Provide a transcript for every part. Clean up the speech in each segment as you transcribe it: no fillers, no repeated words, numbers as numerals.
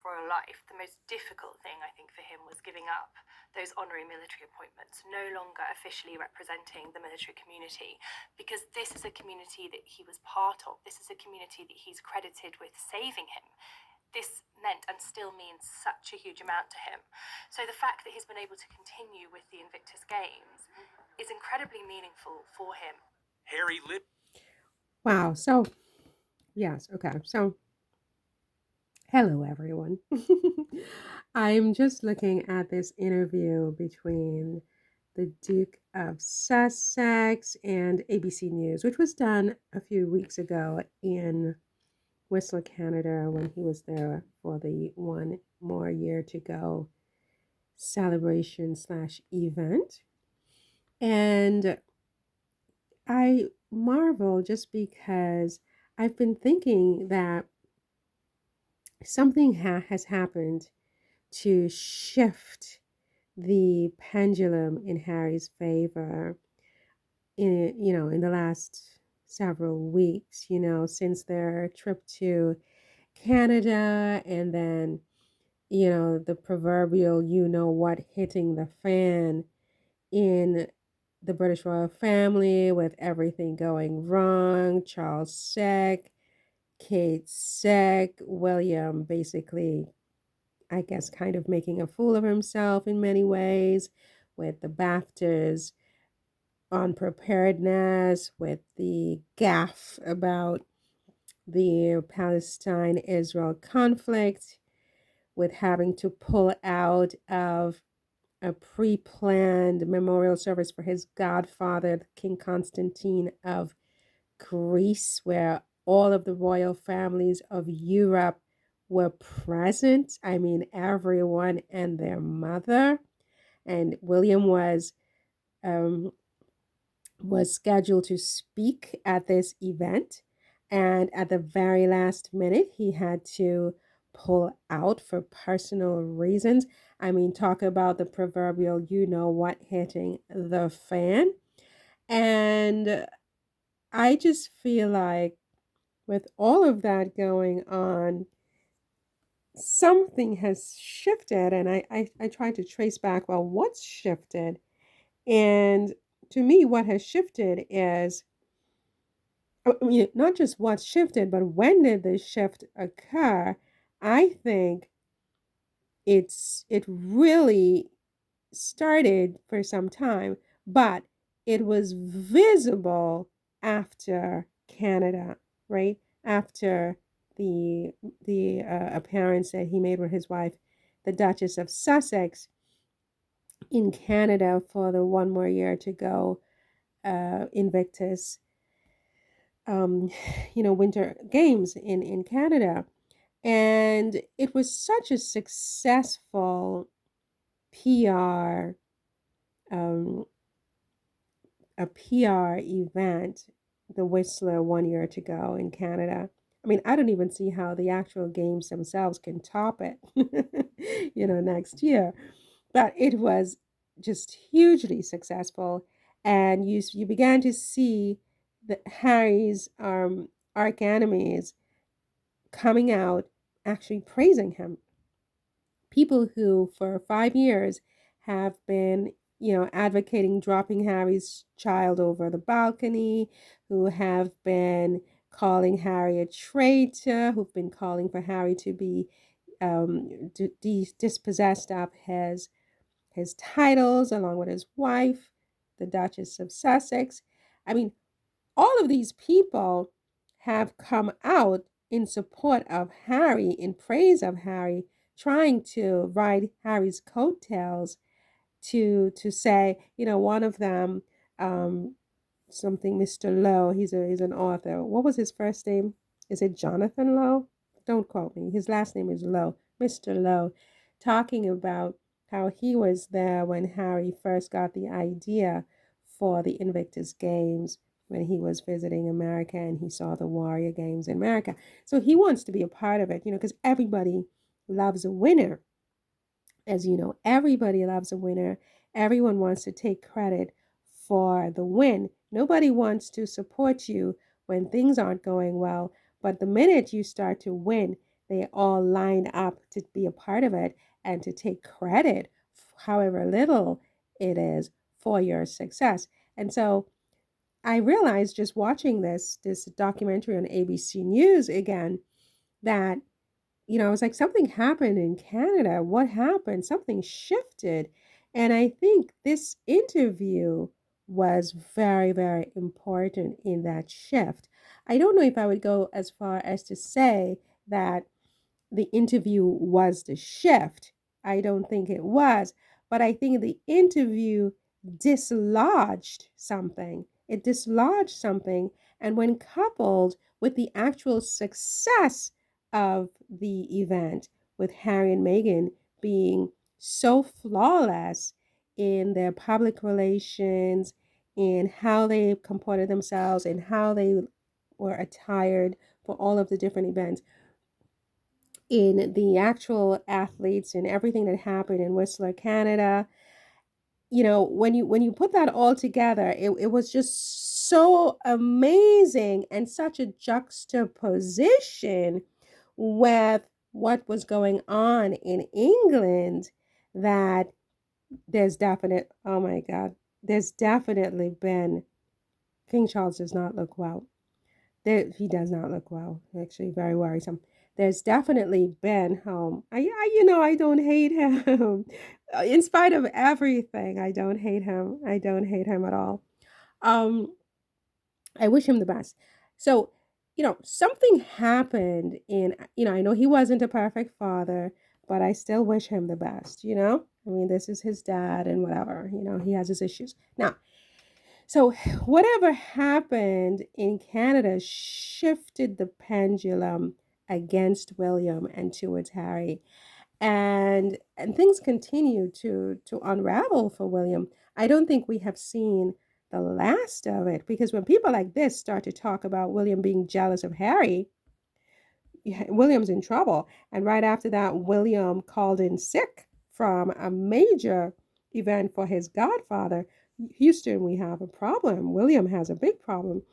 royal life, the most difficult thing, I think, for him was giving up those honorary military appointments, no longer officially representing the military community, because this is a community that he was part of. This is a community that he's credited with saving him. This meant and still means such a huge amount to him. So the fact that he's been able to continue with the Invictus Games is incredibly meaningful for him. Harry lit. Wow. So, yes. Okay. So, hello, everyone. I'm just looking at this interview between the Duke of Sussex and ABC News, which was done a few weeks ago in Whistler, Canada, when he was there for the One More Year to Go celebration slash event. And I marvel just because I've been thinking that something has happened to shift the pendulum in Harry's favor in the last several weeks, since their trip to Canada, and then the proverbial what hitting the fan in the British royal family, with everything going wrong. Charles sick, Kate sick, William basically, I guess, kind of making a fool of himself in many ways, with the BAFTAs unpreparedness, with the gaffe about the Palestine Israel conflict, with having to pull out of a pre planned memorial service for his godfather, King Constantine of Greece, where all of the royal families of Europe were present. I mean, everyone and their mother. And William was scheduled to speak at this event, and at the very last minute, he had to pull out for personal reasons. I mean, talk about the proverbial what hitting the fan. And I just feel like, with all of that going on, something has shifted. And I tried to trace back, well, what's shifted? And to me, what has shifted is, I mean, not just what's shifted, but when did this shift occur? I think it really started for some time, but it was visible after Canada, right? After the appearance that he made with his wife, the Duchess of Sussex, in Canada for the One More Year to Go Invictus, um, Winter Games in Canada. And it was such a successful PR, um, a PR event, the Whistler One Year to Go in Canada. I mean, I don't even see how the actual games themselves can top it, next year. But it was just hugely successful, and you began to see Harry's arch enemies coming out, actually praising him. People who for 5 years have been, advocating dropping Harry's child over the balcony, who have been calling Harry a traitor, who've been calling for Harry to be dispossessed of his titles, along with his wife, the Duchess of Sussex. I mean, all of these people have come out in support of Harry, in praise of Harry, trying to ride Harry's coattails, to say, one of them, um, something Mr. Lowe, he's an author. What was his first name? Is it Jonathan Lowe? Don't quote me. His last name is Lowe. Mr. Lowe, talking about how he was there when Harry first got the idea for the Invictus Games, when he was visiting America and he saw the Warrior Games in America. So he wants to be a part of it, because everybody loves a winner. As you know, everybody loves a winner. Everyone wants to take credit for the win. Nobody wants to support you when things aren't going well. But the minute you start to win, they all line up to be a part of it and to take credit, however little it is, for your success. And so I realized just watching this documentary on ABC News again that I was like, something happened in Canada. What happened? Something shifted. And I think this interview was very, very important in that shift. I don't know if I would go as far as to say that the interview was the shift. I don't think it was, but I think the interview dislodged something. It dislodged something. And when coupled with the actual success of the event, with Harry and Meghan being so flawless in their public relations, in how they comported themselves, and how they were attired for all of the different events, in the actual athletes and everything that happened in Whistler, Canada. When you put that all together, it was just so amazing and such a juxtaposition with what was going on in England, that oh my God, there's definitely been, King Charles does not look well. He does not look well. Actually, very worrisome. There's definitely been I don't hate him. In spite of everything, I don't hate him. I don't hate him at all. Um, I wish him the best. So, something happened I know he wasn't a perfect father, but I still wish him the best. I mean, this is his dad and whatever, he has his issues. Now, so, whatever happened in Canada shifted the pendulum against William and towards Harry. And things continue to unravel for William. I don't think we have seen the last of it, because when people like this start to talk about William being jealous of Harry, William's in trouble. And right after that, William called in sick from a major event for his godfather. Houston, we have a problem. William has a big problem.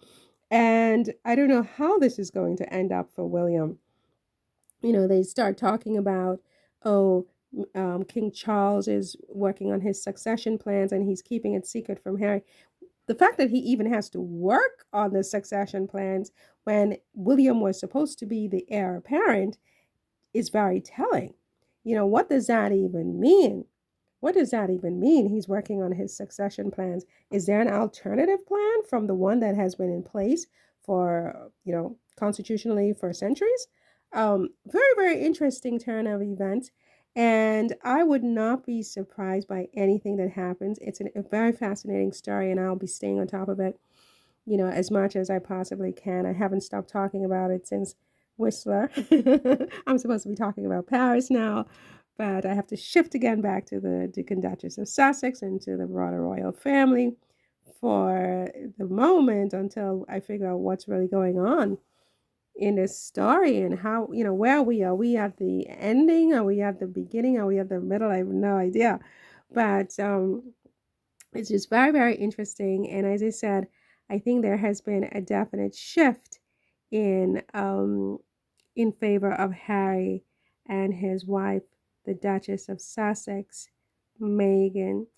And I don't know how this is going to end up for William. They start talking about, oh, King Charles is working on his succession plans and he's keeping it secret from Harry. The fact that he even has to work on the succession plans when William was supposed to be the heir apparent is very telling. What does that even mean? What does that even mean? He's working on his succession plans. Is there an alternative plan from the one that has been in place for, constitutionally for centuries? Very, very interesting turn of events. And I would not be surprised by anything that happens. It's a very fascinating story, and I'll be staying on top of it, as much as I possibly can. I haven't stopped talking about it since Whistler. I'm supposed to be talking about Paris now, but I have to shift again back to the Duke and Duchess of Sussex and to the broader royal family for the moment, until I figure out what's really going on in this story and how, where we are. Are we at the ending? Are we at the beginning? Are we at the middle? I have no idea. But it's just very, very interesting. And as I said, I think there has been a definite shift in favor of Harry and his wife, the Duchess of Sussex, Meghan.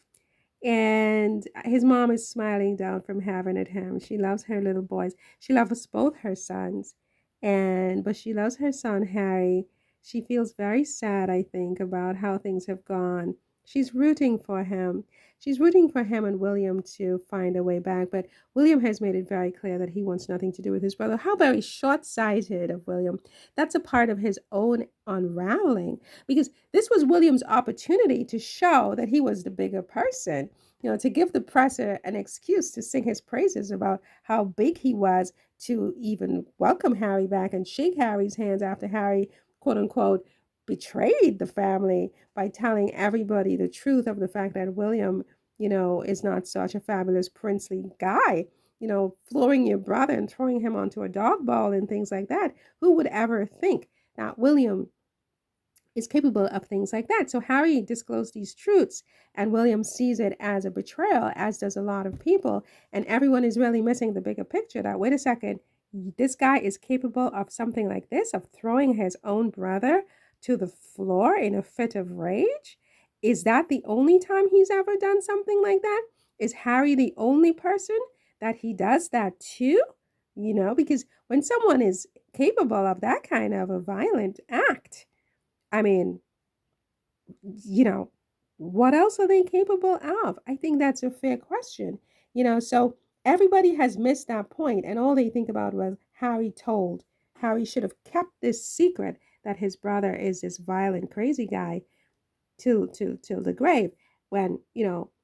And his mom is smiling down from heaven at him. She loves her little boys. She loves both her sons. But she loves her son Harry. She feels very sad, I think, about how things have gone. She's rooting for him. She's rooting for him and William to find a way back. But William has made it very clear that he wants nothing to do with his brother. How very short-sighted of William. That's a part of his own unraveling, because this was William's opportunity to show that he was the bigger person, to give the press an excuse to sing his praises about how big he was, to even welcome Harry back and shake Harry's hands after Harry, quote unquote, betrayed the family by telling everybody the truth of the fact that William, is not such a fabulous princely guy. Flooring your brother and throwing him onto a dog ball and things like that. Who would ever think that William is capable of things like that? So Harry disclosed these truths, and William sees it as a betrayal, as does a lot of people. And everyone is really missing the bigger picture that, wait a second, this guy is capable of something like this, of throwing his own brother to the floor in a fit of rage? Is that the only time he's ever done something like that? Is Harry the only person that he does that to? Because when someone is capable of that kind of a violent act, I mean, you know, what else are they capable of? I think that's a fair question. So everybody has missed that point, and all they think about was Harry told. Harry should have kept this secret that his brother is this violent, crazy guy till the grave. When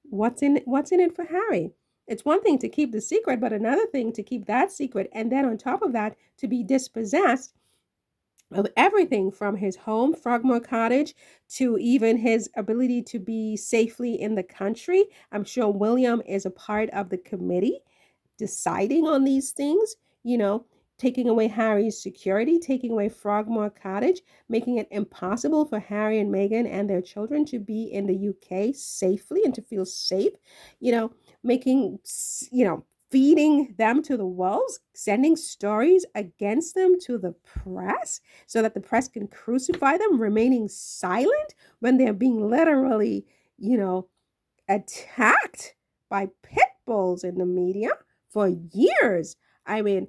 what's in it for Harry? It's one thing to keep the secret, but another thing to keep that secret, and then on top of that, to be dispossessed of everything from his home, Frogmore Cottage, to even his ability to be safely in the country. I'm sure William is a part of the committee deciding on these things, you know, taking away Harry's security, taking away Frogmore Cottage, making it impossible for Harry and Meghan and their children to be in the UK safely and to feel safe, you know, making, feeding them to the wolves, sending stories against them to the press so that the press can crucify them, remaining silent when they're being literally, you know, attacked by pit bulls in the media for years. I mean,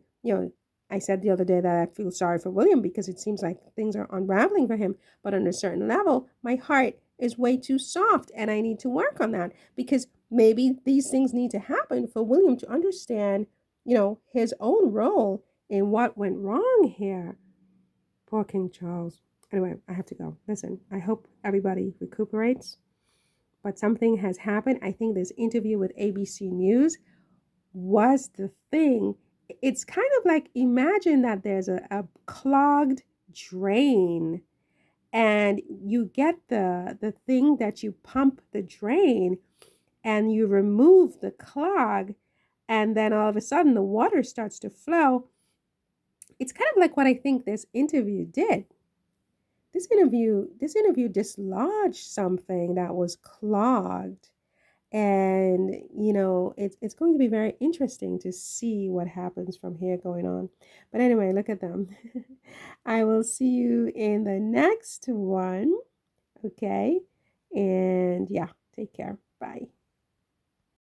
I said the other day that I feel sorry for William because it seems like things are unraveling for him. But on a certain level, my heart is way too soft, and I need to work on that because maybe these things need to happen for William to understand, his own role in what went wrong here. Poor King Charles. Anyway, I have to go. Listen, I hope everybody recuperates, but something has happened. I think this interview with ABC News was the thing. It's kind of like, imagine that there's a clogged drain, and you get the thing that you pump the drain, and you remove the clog, and then all of a sudden the water starts to flow. It's kind of like what I think this interview did. This interview dislodged something that was clogged. And it's going to be very interesting to see what happens from here going on. But anyway, look at them. I will see you in the next one. Okay, and yeah, take care. Bye.